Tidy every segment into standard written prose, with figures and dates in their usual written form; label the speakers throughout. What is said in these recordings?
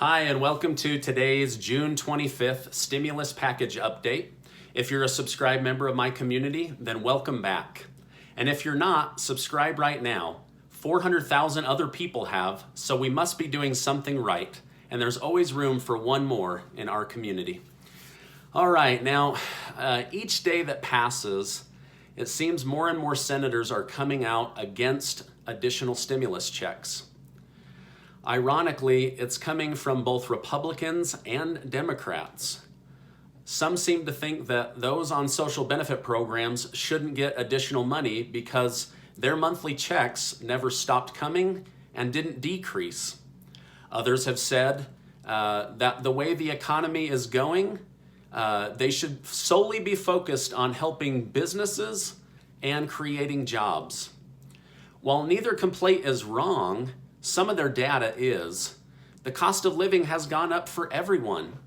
Speaker 1: Hi, and welcome to today's June 25th stimulus package update. If you're a subscribed member of my community, then welcome back. And if you're not, subscribe right now. 400,000 other people have, so we must be doing something right. And there's always room for one more in our community. All right, now, each day that passes, it seems more and more senators are coming out against additional stimulus checks. Ironically, it's coming from both Republicans and Democrats. Some seem to think that those on social benefit programs shouldn't get additional money because their monthly checks never stopped coming and didn't decrease. Others have said that the way the economy is going, they should solely be focused on helping businesses and creating jobs. While neither complaint is wrong, some of their data is the cost of living has gone up for everyone.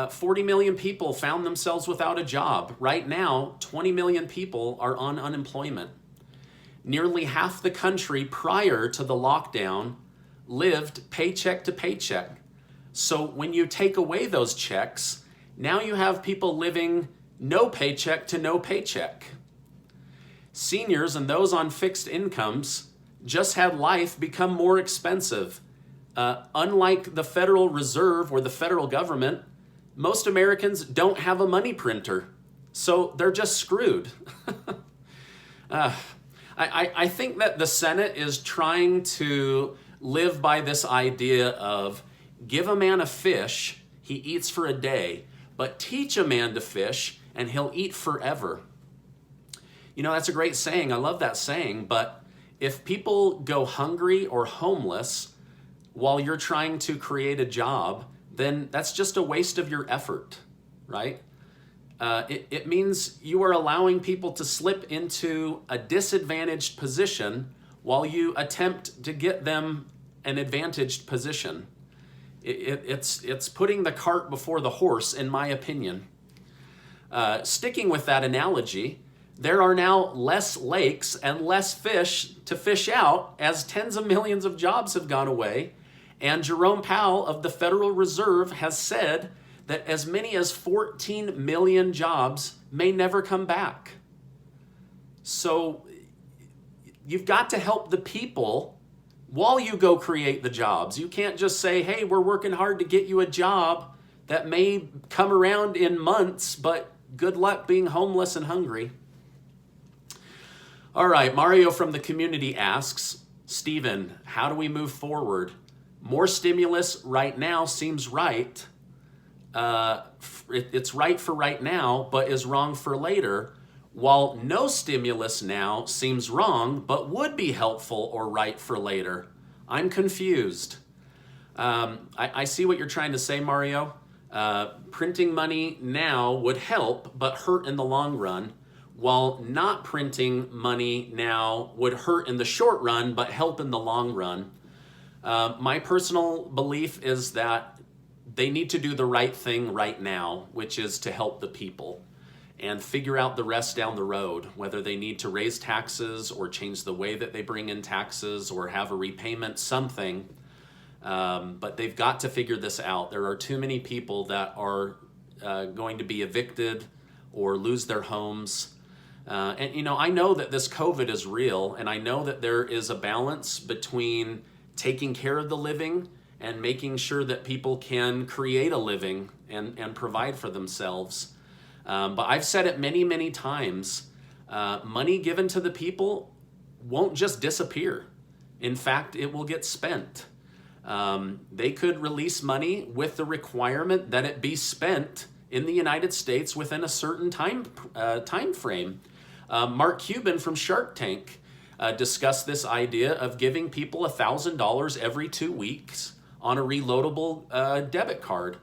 Speaker 1: 40 million people found themselves without a job. Right now, 20 million people are on unemployment. Nearly half the country prior to the lockdown lived paycheck to paycheck. So when you take away those checks, now you have people living no paycheck to no paycheck. Seniors and those on fixed incomes just had life become more expensive. Unlike the Federal Reserve or the federal government, most Americans don't have a money printer, so they're just screwed. I think that the Senate is trying to live by this idea of give a man a fish, he eats for a day, but teach a man to fish and he'll eat forever. You know, that's a great saying. I love that saying, but if people go hungry or homeless while you're trying to create a job, then that's just a waste of your effort, right? It means you are allowing people to slip into a disadvantaged position while you attempt to get them an advantaged position. It's putting the cart before the horse, in my opinion. Sticking with that analogy, there are now less lakes and less fish to fish out as tens of millions of jobs have gone away. And Jerome Powell of the Federal Reserve has said that as many as 14 million jobs may never come back. So you've got to help the people while you go create the jobs. You can't just say, hey, we're working hard to get you a job that may come around in months, but good luck being homeless and hungry. All right, Mario from the community asks, Stephen, how do we move forward? More stimulus right now seems right. It's right for right now, but is wrong for later, while no stimulus now seems wrong, but would be helpful or right for later. I'm confused. I see what you're trying to say, Mario. Printing money now would help, but hurt in the long run, while not printing money now would hurt in the short run, but help in the long run. My personal belief is that they need to do the right thing right now, which is to help the people and figure out the rest down the road, whether they need to raise taxes or change the way that they bring in taxes or have a repayment, something. But they've got to figure this out. There are too many people that are going to be evicted or lose their homes. And, you know, I know that this COVID is real, and I know that there is a balance between taking care of the living and making sure that people can create a living and provide for themselves. But I've said it many, many times, money given to the people won't just disappear. In fact, it will get spent. They could release money with the requirement that it be spent in the United States within a certain time frame. Mark Cuban from Shark Tank discussed this idea of giving people $1,000 every 2 weeks on a reloadable debit card.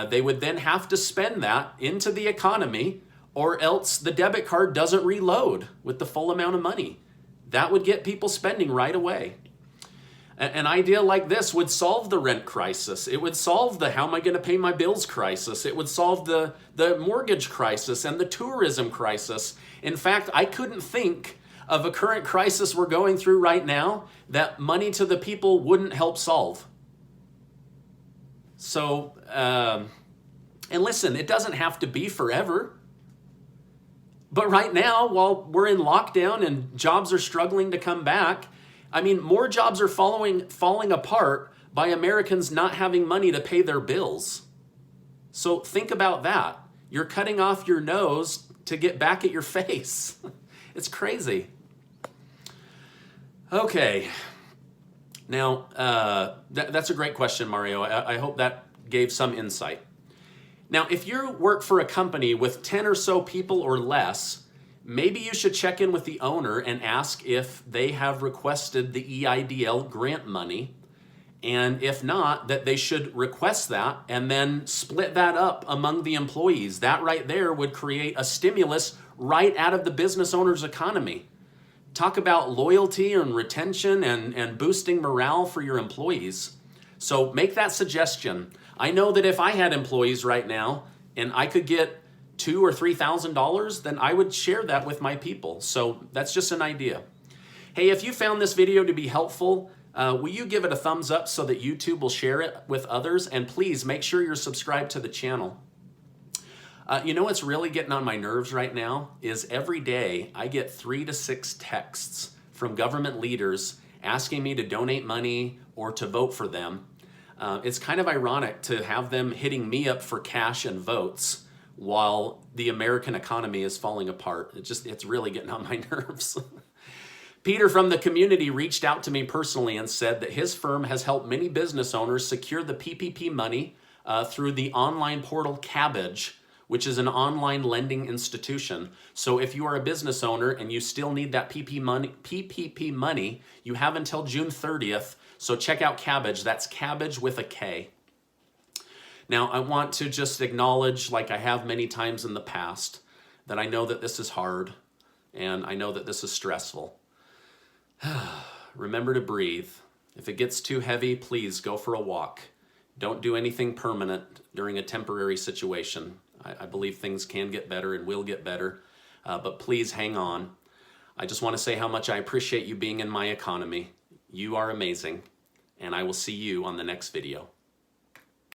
Speaker 1: They would then have to spend that into the economy, or else the debit card doesn't reload with the full amount of money. That would get people spending right away. An idea like this would solve the rent crisis. It would solve the how am I going to pay my bills crisis. It would solve the mortgage crisis and the tourism crisis. In fact, I couldn't think of a current crisis we're going through right now that money to the people wouldn't help solve. And listen, it doesn't have to be forever. But right now, while we're in lockdown and jobs are struggling to come back, I mean, more jobs are falling apart by Americans not having money to pay their bills. So think about that. You're cutting off your nose to get back at your face. It's crazy. Okay. Now, that's a great question, Mario. I hope that gave some insight. Now, if you work for a company with 10 or so people or less, maybe you should check in with the owner and ask if they have requested the EIDL grant money. And if not, that they should request that and then split that up among the employees. That right there would create a stimulus right out of the business owner's economy. Talk about loyalty and retention and boosting morale for your employees. So make that suggestion. I know that if I had employees right now and I could get $2,000 or $3,000, then I would share that with my people. So that's just an idea. Hey, if you found this video to be helpful, will you give it a thumbs up so that YouTube will share it with others? And please make sure you're subscribed to the channel. You know what's really getting on my nerves right now is every day I get 3 to 6 texts from government leaders asking me to donate money or to vote for them. It's kind of ironic to have them hitting me up for cash and votes while the American economy is falling apart. It's really getting on my nerves. Peter from the community reached out to me personally and said that his firm has helped many business owners secure the PPP money through the online portal Kabbage, which is an online lending institution. So if you are a business owner and you still need that PPP money, you have until June 30th. So check out Kabbage. That's Kabbage with a K. Now, I want to just acknowledge, like I have many times in the past, that I know that this is hard and I know that this is stressful. Remember to breathe. If it gets too heavy, please go for a walk. Don't do anything permanent during a temporary situation. I believe things can get better and will get better, but please hang on. I just want to say how much I appreciate you being in my economy. You are amazing, and I will see you on the next video.